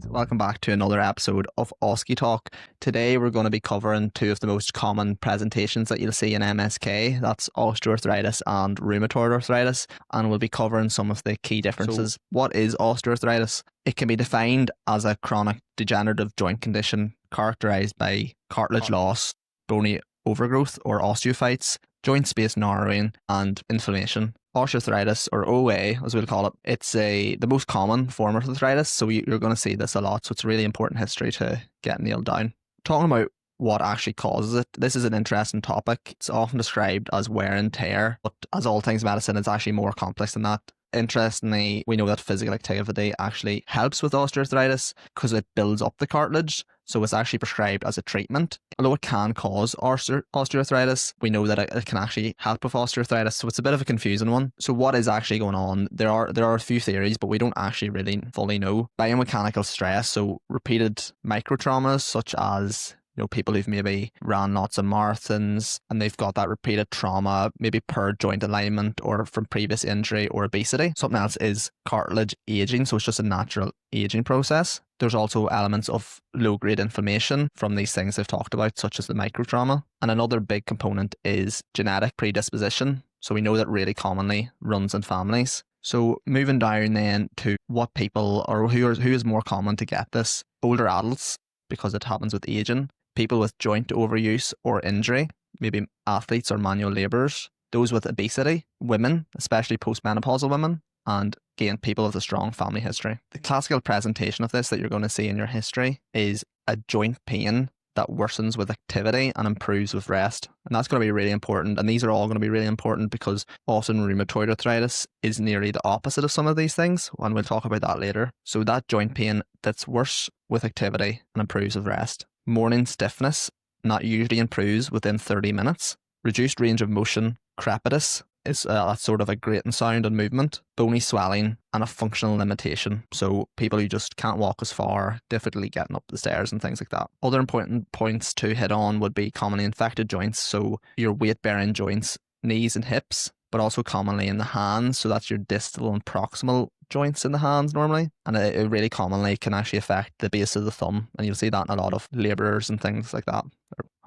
Welcome back to another episode of OSCE Talk. Today we're going to be covering two of the most common presentations that you'll see in MSK. That's osteoarthritis and rheumatoid arthritis. And we'll be covering some of the key differences. What is osteoarthritis? It can be defined as a chronic degenerative joint condition characterized by cartilage loss, bony overgrowth or osteophytes, joint space narrowing, and inflammation. Osteoarthritis, or OA as we'll call it, it's the most common form of arthritis, so you're going to see this a lot, so it's a really important history to get nailed down. Talking about what actually causes it, this is an interesting topic. It's often described as wear and tear, but as all things medicine, it's actually more complex than that. Interestingly, we know that physical activity actually helps with osteoarthritis because it builds up the cartilage, so it's actually prescribed as a treatment. Although it can cause osteoarthritis, we know that it can actually help with osteoarthritis, so it's a bit of a confusing one. So what is actually going on? There are a few theories, but we don't actually really fully know. Biomechanical stress, so repeated microtraumas such as people who've maybe ran lots of marathons and they've got that repeated trauma, maybe per joint alignment or from previous injury or obesity. Something else is cartilage aging, so it's just a natural aging process. There's also elements of low-grade inflammation from these things I've talked about, such as the microtrauma. And another big component is genetic predisposition. So we know that really commonly runs in families. So moving down then to what people, or who is more common to get this: older adults, because it happens with aging, people with joint overuse or injury, maybe athletes or manual labourers, those with obesity, women, especially postmenopausal women, and again, people with a strong family history. The classical presentation of this that you're going to see in your history is a joint pain that worsens with activity and improves with rest. And that's going to be really important. And these are all going to be really important because often rheumatoid arthritis is nearly the opposite of some of these things. And we'll talk about that later. So that joint pain that's worse with activity and improves with rest. Morning stiffness, and that usually improves within 30 minutes. Reduced range of motion, crepitus, is that sort of a grating sound and movement, bony swelling, and a functional limitation. So people who just can't walk as far, difficulty getting up the stairs and things like that. Other important points to hit on would be commonly infected joints, so your weight-bearing joints, knees and hips, but also commonly in the hands, so that's your distal and proximal joints in the hands normally, and it really commonly can actually affect the base of the thumb, and you'll see that in a lot of labourers and things like that.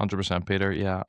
100% Peter, yeah.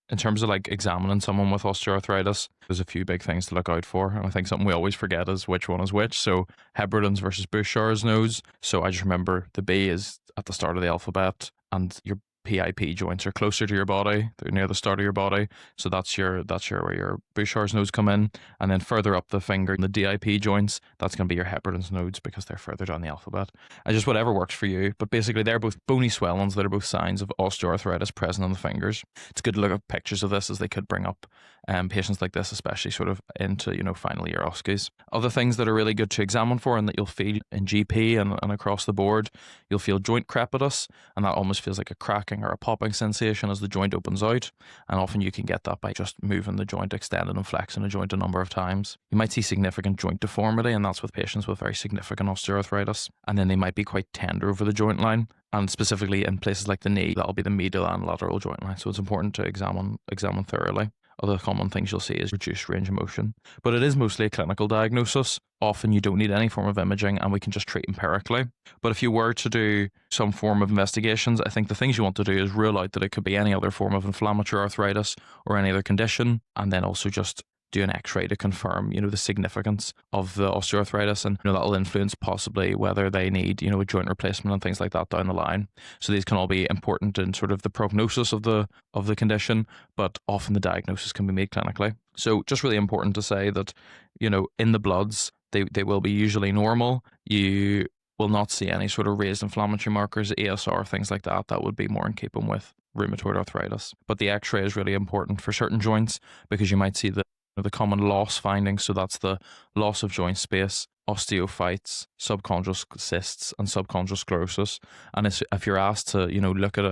In terms of like examining someone with osteoarthritis, there's a few big things to look out for. And I think something we always forget is which one is which. So Heberden's versus Bouchard's nose. So I just remember the B is at the start of the alphabet and your PIP joints are closer to your body. They're near the start of your body. So that's where your Bouchard's nodes come in. And then further up the finger, the DIP joints, that's going to be your Heberden's nodes because they're further down the alphabet. And just whatever works for you. But basically they're both bony swellings that are both signs of osteoarthritis present on the fingers. It's good to look at pictures of this as they could bring up patients like this, especially sort of into, final year OSCEs. Other things that are really good to examine for and that you'll feel in GP and across the board, you'll feel joint crepitus, and that almost feels like a cracking or a popping sensation as the joint opens out, and often you can get that by just moving the joint, extending and flexing a joint a number of times. You might see significant joint deformity, and that's with patients with very significant osteoarthritis, and then they might be quite tender over the joint line, and specifically in places like the knee, that'll be the medial and lateral joint line, so it's important to examine thoroughly. Other common things you'll see is reduced range of motion. But it is mostly a clinical diagnosis. Often you don't need any form of imaging and we can just treat empirically. But if you were to do some form of investigations, I think the things you want to do is rule out that it could be any other form of inflammatory arthritis or any other condition, and then also just do an X-ray to confirm, the significance of the osteoarthritis, and that'll influence possibly whether they need, a joint replacement and things like that down the line. So these can all be important in sort of the prognosis of the condition, but often the diagnosis can be made clinically. So just really important to say that, in the bloods, they will be usually normal. You will not see any sort of raised inflammatory markers, ASR, things like that. That would be more in keeping with rheumatoid arthritis. But the X-ray is really important for certain joints because you might see the common loss findings. So that's the loss of joint space, osteophytes, subchondral cysts, and subchondral sclerosis. And if you're asked to, look at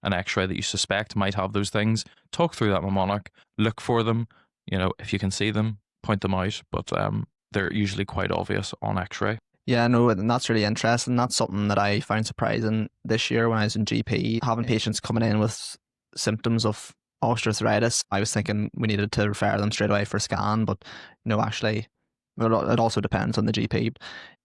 an X-ray that you suspect might have those things, talk through that mnemonic, look for them. If you can see them, point them out. But they're usually quite obvious on X-ray. Yeah, no, and that's really interesting. That's something that I found surprising this year when I was in GP, having patients coming in with symptoms of osteoarthritis. I was thinking we needed to refer them straight away for a scan, but actually Well, it also depends on the GP.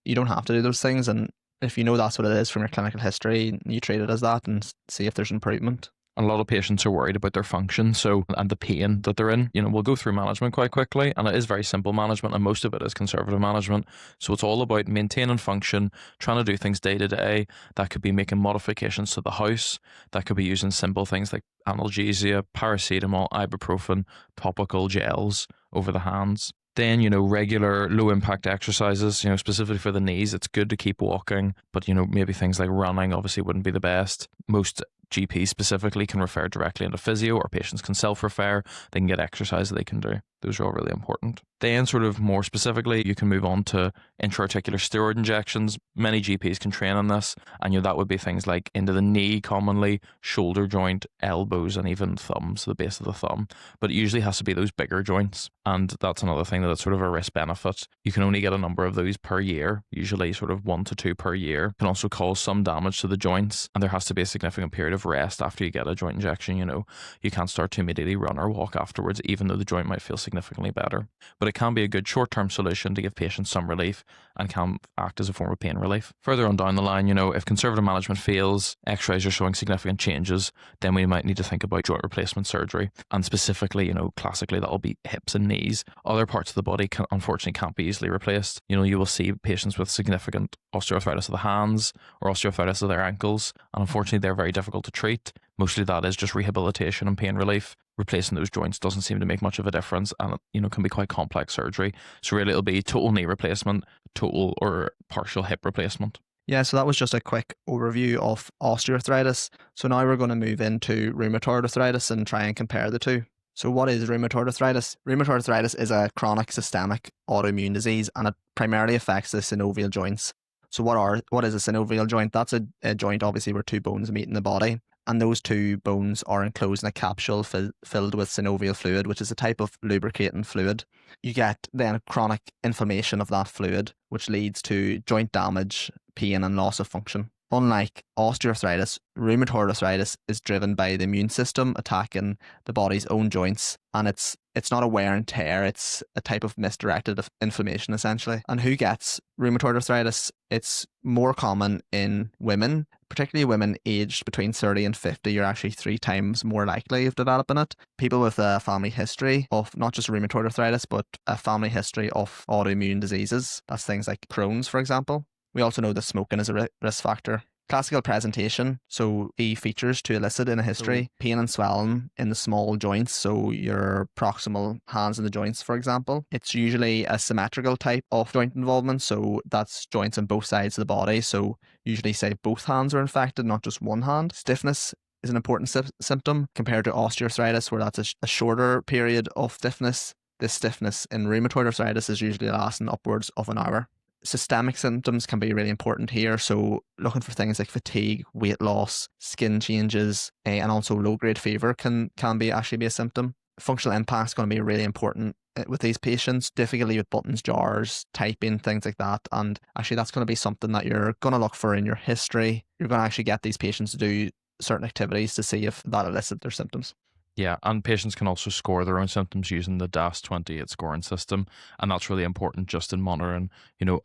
You don't have to do those things, and if you know that's what it is from your clinical history, you treat it as that and see if there's improvement. A lot of patients are worried about their function, and the pain that they're in. We'll go through management quite quickly, and it is very simple management, and most of it is conservative management. So it's all about maintaining function, trying to do things day to day. That could be making modifications to the house. That could be using simple things like analgesia, paracetamol, ibuprofen, topical gels over the hands. Then, regular low impact exercises, specifically for the knees. It's good to keep walking, but, maybe things like running obviously wouldn't be the best. Most GPs specifically can refer directly into physio, or patients can self-refer. They can get exercise that they can do. Those are all really important. Then sort of more specifically, you can move on to intra-articular steroid injections. Many GPs can train on this, and that would be things like into the knee commonly, shoulder joint, elbows, and even thumbs, the base of the thumb. But it usually has to be those bigger joints, and that's another thing that's sort of a risk benefit. You can only get a number of those per year, usually sort of 1 to 2 per year. It can also cause some damage to the joints, and there has to be a significant period of rest after you get a joint injection. You can't start to immediately run or walk afterwards, even though the joint might feel significantly better. But it can be a good short-term solution to give patients some relief and can act as a form of pain relief. Further on down the line, if conservative management fails, x-rays are showing significant changes, then we might need to think about joint replacement surgery. And specifically, classically that'll be hips and knees. Other parts of the body unfortunately can't be easily replaced. You will see patients with significant osteoarthritis of the hands or osteoarthritis of their ankles, and unfortunately they're very difficult to treat. Mostly that is just rehabilitation and pain relief. Replacing those joints doesn't seem to make much of a difference, and can be quite complex surgery. So really it'll be total knee replacement, total or partial hip replacement. Yeah, so that was just a quick overview of osteoarthritis. So now we're going to move into rheumatoid arthritis and try and compare the two. So what is rheumatoid arthritis? Rheumatoid arthritis is a chronic systemic autoimmune disease, and it primarily affects the synovial joints. So what is a synovial joint? That's a joint obviously where two bones meet in the body, and those two bones are enclosed in a capsule filled with synovial fluid, which is a type of lubricating fluid. You get then chronic inflammation of that fluid, which leads to joint damage, pain, and loss of function. Unlike osteoarthritis, rheumatoid arthritis is driven by the immune system attacking the body's own joints, and it's not a wear and tear, it's a type of misdirected inflammation essentially. And who gets rheumatoid arthritis? It's more common in women, particularly women aged between 30 and 50. You're actually 3 times more likely of developing it. People with a family history of not just rheumatoid arthritis, but a family history of autoimmune diseases. That's things like Crohn's, for example. We also know that smoking is a risk factor. Classical presentation, so key features to elicit in a history: pain and swelling in the small joints, so your proximal hands in the joints, for example. It's usually a symmetrical type of joint involvement, so that's joints on both sides of the body, so usually say both hands are infected, not just one hand. Stiffness is an important symptom compared to osteoarthritis, where that's a shorter period of stiffness. This stiffness in rheumatoid arthritis is usually lasting upwards of an hour. Systemic symptoms can be really important here, so looking for things like fatigue, weight loss, skin changes, and also low-grade fever can actually be a symptom. Functional impact is going to be really important with these patients. Difficulty with buttons, jars, typing, things like that, and actually that's going to be something that you're going to look for in your history. You're going to actually get these patients to do certain activities to see if that elicits their symptoms. Yeah, and patients can also score their own symptoms using the DAS28 scoring system, and that's really important just in monitoring,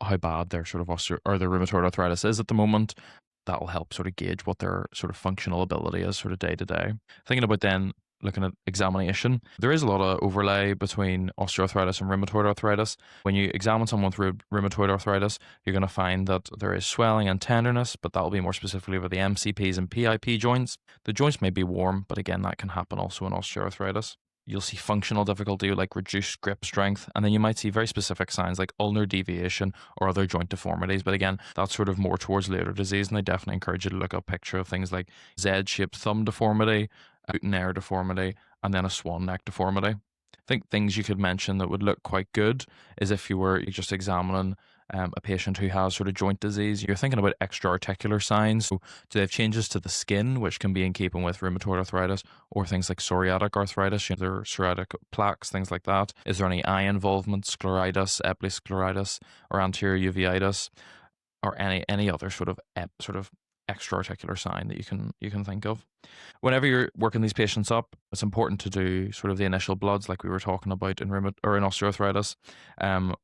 how bad their sort of their rheumatoid arthritis is at the moment. That will help sort of gauge what their sort of functional ability is sort of day to day. Thinking about then looking at examination, there is a lot of overlay between osteoarthritis and rheumatoid arthritis. When you examine someone with rheumatoid arthritis, you're going to find that there is swelling and tenderness, but that will be more specifically over the MCPs and PIP joints. The joints may be warm, but again, that can happen also in osteoarthritis. You'll see functional difficulty like reduced grip strength, and then you might see very specific signs like ulnar deviation or other joint deformities. But again, that's sort of more towards later disease, and I definitely encourage you to look up a picture of things like Z-shaped thumb deformity, boutonniere deformity, and then a swan neck deformity. I think things you could mention that would look quite good is if you were just examining a patient who has sort of joint disease, you're thinking about extra-articular signs. So do they have changes to the skin, which can be in keeping with rheumatoid arthritis, or things like psoriatic arthritis, there are psoriatic plaques, things like that? Is there any eye involvement, scleritis, episcleritis, or anterior uveitis, or any other sort of extra-articular sign that you can think of. Whenever you're working these patients up, it's important to do sort of the initial bloods like we were talking about in osteoarthritis.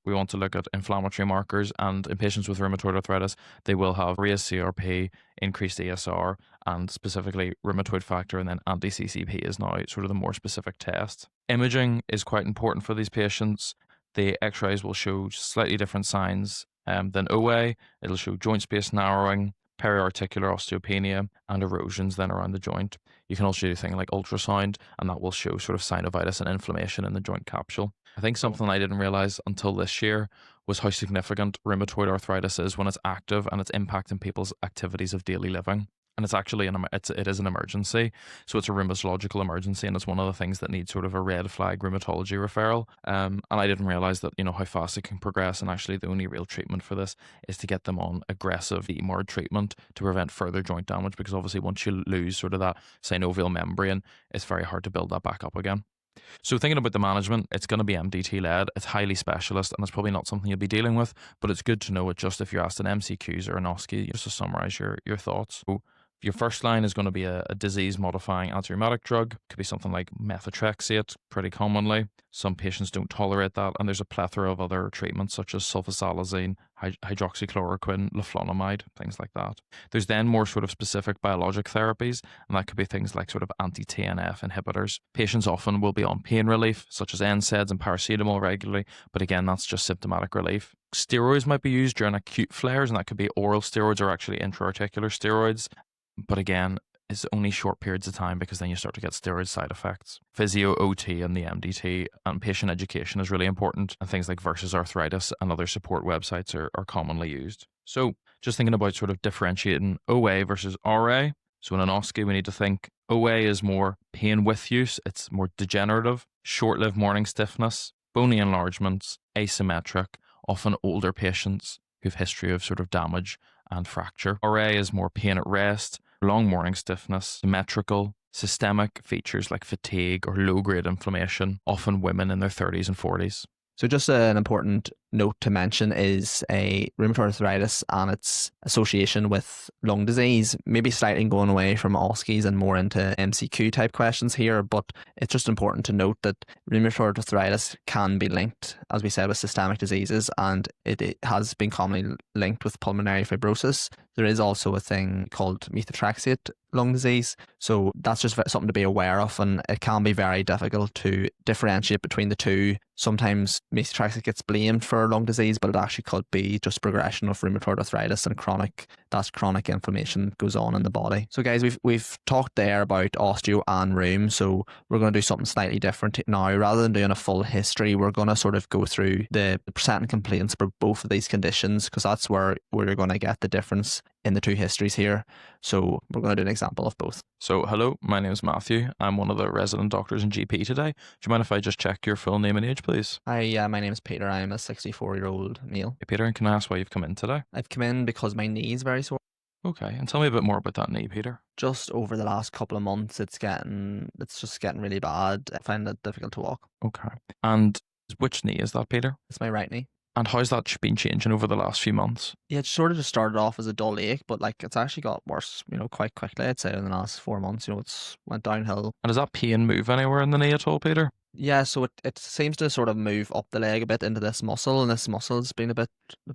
We want to look at inflammatory markers, and in patients with rheumatoid arthritis, they will have raised CRP, increased ESR, and specifically rheumatoid factor, and then anti-CCP is now sort of the more specific test. Imaging is quite important for these patients. The X-rays will show slightly different signs than OA. It'll show joint space narrowing, periarticular osteopenia, and erosions then around the joint. You can also do things like ultrasound, and that will show sort of synovitis and inflammation in the joint capsule. I think something I didn't realize until this year was how significant rheumatoid arthritis is when it's active and it's impacting people's activities of daily living. And it's actually it is an emergency, so it's a rheumatological emergency, and it's one of the things that needs sort of a red flag rheumatology referral. And I didn't realize that how fast it can progress, and actually the only real treatment for this is to get them on aggressive DMARD treatment to prevent further joint damage, because obviously once you lose sort of that synovial membrane, it's very hard to build that back up again. So thinking about the management, it's going to be MDT led, it's highly specialist, and it's probably not something you'll be dealing with, but it's good to know it just if you're asked an MCQs or an OSCE, just to summarize your thoughts. So your first line is going to be a disease-modifying anti-rheumatic drug. Could be something like methotrexate, pretty commonly. Some patients don't tolerate that, and there's a plethora of other treatments such as sulfasalazine, hydroxychloroquine, leflunomide, things like that. There's then more sort of specific biologic therapies, and that could be things like sort of anti-TNF inhibitors. Patients often will be on pain relief, such as NSAIDs and paracetamol regularly, but again, that's just symptomatic relief. Steroids might be used during acute flares, and that could be oral steroids or actually intra-articular steroids. But again, it's only short periods of time, because then you start to get steroid side effects. Physio, OT, and the MDT and patient education is really important, and things like Versus Arthritis and other support websites are commonly used. So just thinking about sort of differentiating OA versus RA. So in an OSCE, we need to think OA is more pain with use, it's more degenerative, short-lived morning stiffness, bony enlargements, asymmetric, often older patients who have history of sort of damage and fracture. RA is more pain at rest, long morning stiffness, symmetrical, systemic features like fatigue or low-grade inflammation, often women in their 30s and 40s. So just an important note to mention is a rheumatoid arthritis and its association with lung disease, maybe slightly going away from OSCEs and more into MCQ type questions here, but it's just important to note that rheumatoid arthritis can be linked, as we said, with systemic diseases, and it has been commonly linked with pulmonary fibrosis. There is also a thing called methotrexate lung disease, so that's just something to be aware of, and it can be very difficult to differentiate between the two. Sometimes methotrexate gets blamed for lung disease, but it actually could be just progression of rheumatoid arthritis and chronic inflammation goes on in the body. So guys, we've talked there about osteo and rheum, so we're going to do something slightly different now. Rather than doing a full history, we're going to sort of go through the presenting complaints for both of these conditions, because that's where you're going to get the difference in the two histories here. So we're going to do an example of both. So hello, my name is Matthew. I'm one of the resident doctors in GP today. Do you mind if I just check your full name and age, please? Hi, my name is Peter. I'm a 64-year-old male. Hey Peter, and can I ask why you've come in today? I've come in because my knee is very sore. Okay, and tell me a bit more about that knee, Peter. Just over the last couple of months, it's just getting really bad. I find it difficult to walk. Okay, and which knee is that, Peter? It's my right knee. And how's that been changing over the last few months? Yeah, it sort of just started off as a dull ache, but it's actually got worse, quite quickly, I'd say, in the last 4 months. It's went downhill. And does that pain move anywhere in the knee at all, Peter? Yeah, so it seems to sort of move up the leg a bit into this muscle, and this muscle's been a bit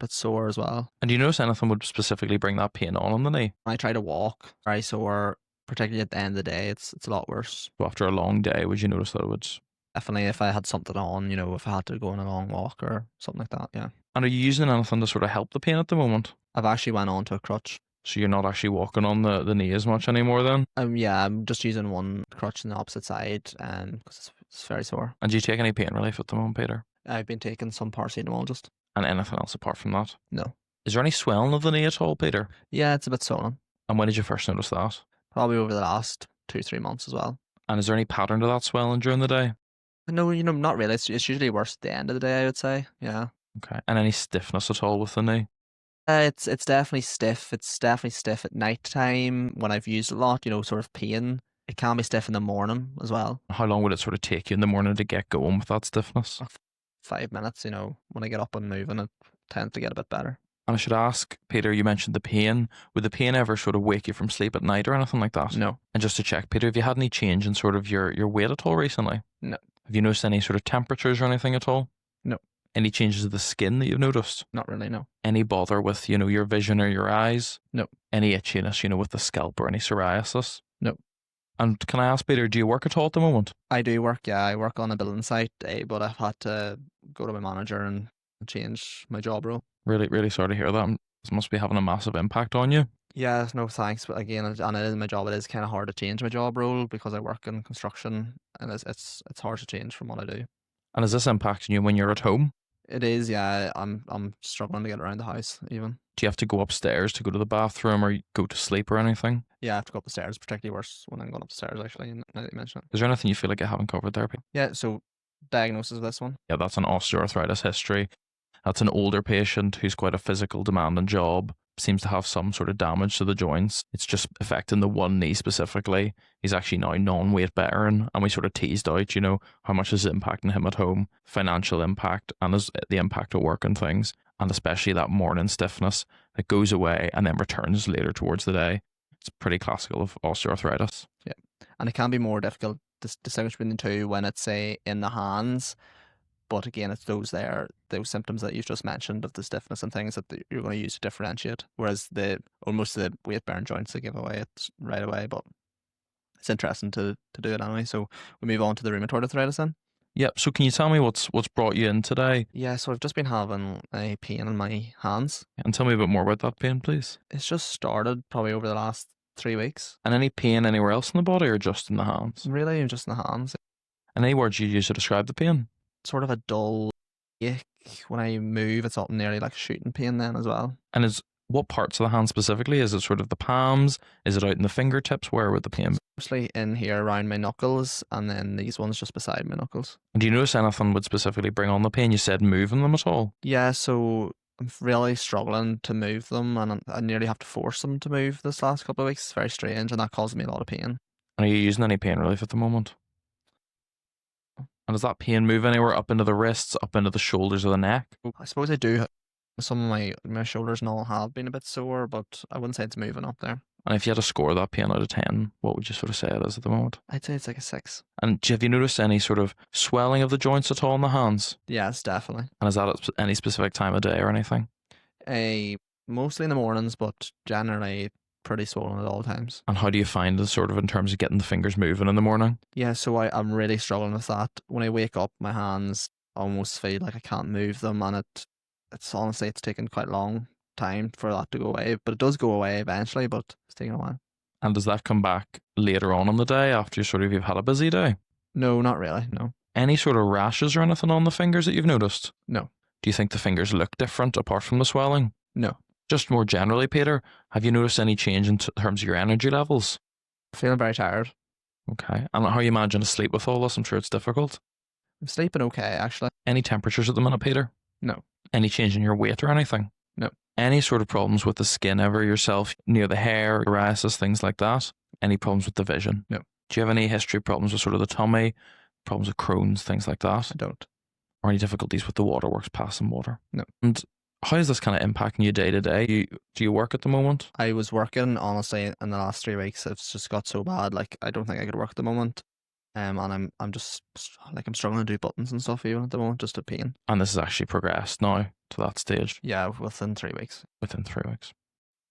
sore as well. And do you notice anything would specifically bring that pain on the knee? When I try to walk, very sore, particularly at the end of the day, it's a lot worse. So after a long day, would you notice that it would? Definitely, if I had something on, if I had to go on a long walk or something like that, yeah. And are you using anything to sort of help the pain at the moment? I've actually went on to a crutch. So you're not actually walking on the knee as much anymore then? Yeah, I'm just using one crutch on the opposite side because it's very sore. And do you take any pain relief at the moment, Peter? I've been taking some paracetamol just. And anything else apart from that? No. Is there any swelling of the knee at all, Peter? Yeah, it's a bit swollen. And when did you first notice that? Probably over the last 2-3 months as well. And is there any pattern to that swelling during the day? No, not really. It's usually worse at the end of the day, I would say. Yeah. Okay. And any stiffness at all with the knee? It's definitely stiff. It's definitely stiff at night time when I've used a lot, sort of pain. It can be stiff in the morning as well. How long would it sort of take you in the morning to get going with that stiffness? 5 minutes, when I get up and moving, it tends to get a bit better. And I should ask, Peter, you mentioned the pain. Would the pain ever sort of wake you from sleep at night or anything like that? No. And just to check, Peter, have you had any change in sort of your weight at all recently? No. Have you noticed any sort of temperatures or anything at all? No. Any changes of the skin that you've noticed? Not really, no. Any bother with, your vision or your eyes? No. Any itchiness, with the scalp or any psoriasis? No. And can I ask, Peter, do you work at all at the moment? I do work, yeah. I work on a building site, but I've had to go to my manager and change my job role. Really, really sorry to hear that. This must be having a massive impact on you. Yeah, no thanks. But again, and it is my job. It is kind of hard to change my job role because I work in construction, and it's hard to change from what I do. And is this impacting you when you're at home? It is, yeah. I'm struggling to get around the house even. Do you have to go upstairs to go to the bathroom or go to sleep or anything? Yeah, I have to go up the stairs, particularly worse when I'm going upstairs, actually, now that you mention it. Is there anything you feel like you haven't covered there, Pete? Yeah, so diagnosis of this one. Yeah, that's an osteoarthritis history. That's an older patient who's quite a physical demanding job, seems to have some sort of damage to the joints. It's just affecting the one knee specifically. He's actually now non-weight bearing, and we sort of teased out, how much is it impacting him at home, financial impact, and the impact of work and things, and especially that morning stiffness that goes away and then returns later towards the day. It's pretty classical of osteoarthritis. Yeah, and it can be more difficult to distinguish between the two when it's, say, in the hands. But again, it's those symptoms that you've just mentioned of the stiffness and things that you're going to use to differentiate. Whereas almost the weight bearing joints, they give away it right away. But it's interesting to do it anyway. So we move on to the rheumatoid arthritis then. Yep. So can you tell me what's brought you in today? Yeah. So I've just been having a pain in my hands. And tell me a bit more about that pain, please. It's just started probably over the last 3 weeks. And any pain anywhere else in the body or just in the hands? Really, just in the hands. And any words you use to describe the pain? Sort of a dull ache when I move. It's nearly like a shooting pain then as well. And what parts of the hand specifically? Is it sort of the palms? Is it out in the fingertips? Where would the pain be? Mostly in here around my knuckles, and then these ones just beside my knuckles. And do you notice anything would specifically bring on the pain? You said moving them at all? Yeah, so I'm really struggling to move them, and I nearly have to force them to move this last couple of weeks. It's very strange, and that causes me a lot of pain. And are you using any pain relief at the moment? And does that pain move anywhere up into the wrists, up into the shoulders or the neck? I suppose I do. Some of my shoulders and all have been a bit sore, but I wouldn't say it's moving up there. And if you had to score that pain out of 10, what would you sort of say it is at the moment? I'd say it's like a 6. And have you noticed any sort of swelling of the joints at all in the hands? Yes, definitely. And is that at any specific time of day or anything? Mostly in the mornings, but generally pretty swollen at all times. And how do you find it sort of in terms of getting the fingers moving in the morning? Yeah, so I'm really struggling with that. When I wake up, my hands almost feel like I can't move them, and it's honestly, it's taken quite a long time for that to go away, but it does go away eventually, but it's taking a while. And does that come back later on in the day after you've had a busy day? No, not really, no. Any sort of rashes or anything on the fingers that you've noticed? No. Do you think the fingers look different apart from the swelling? No. Just more generally, Peter, have you noticed any change in terms of your energy levels? I'm feeling very tired. Okay. And how are you managing to sleep with all this? I'm sure it's difficult. I'm sleeping okay, actually. Any temperatures at the minute, Peter? No. Any change in your weight or anything? No. Any sort of problems with the skin ever yourself, near the hair, psoriasis, things like that? Any problems with the vision? No. Do you have any history of problems with sort of the tummy, problems with Crohn's, things like that? I don't. Or any difficulties with the waterworks, passing water? No. And how is this kind of impacting you day to day? Do you work at the moment? I was working, honestly, in the last 3 weeks. It's just got so bad. Like, I don't think I could work at the moment. And I'm just, like, I'm struggling to do buttons and stuff even at the moment, just a pain. And this has actually progressed now to that stage? Yeah, within 3 weeks. Within 3 weeks.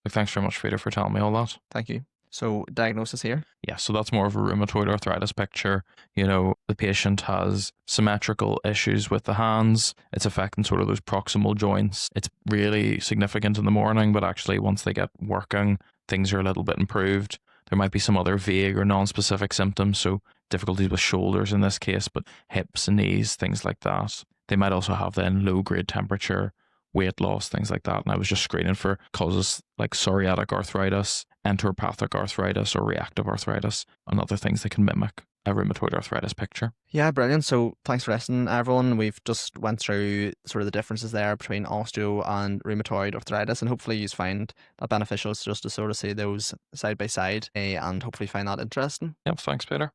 Look, thanks very much, Peter, for telling me all that. Thank you. So, diagnosis here? Yeah, so that's more of a rheumatoid arthritis picture. The patient has symmetrical issues with the hands. It's affecting sort of those proximal joints. It's really significant in the morning, but actually once they get working, things are a little bit improved. There might be some other vague or non-specific symptoms, so difficulties with shoulders in this case, but hips and knees, things like that. They might also have then low-grade temperature, weight loss, things like that. And I was just screening for causes like psoriatic arthritis, enteropathic arthritis, or reactive arthritis, and other things that can mimic a rheumatoid arthritis picture. Yeah, brilliant. So thanks for listening, everyone. We've just went through sort of the differences there between osteo and rheumatoid arthritis, and hopefully you find that beneficial just to sort of see those side by side, and hopefully find that interesting. Yep, thanks, Peter.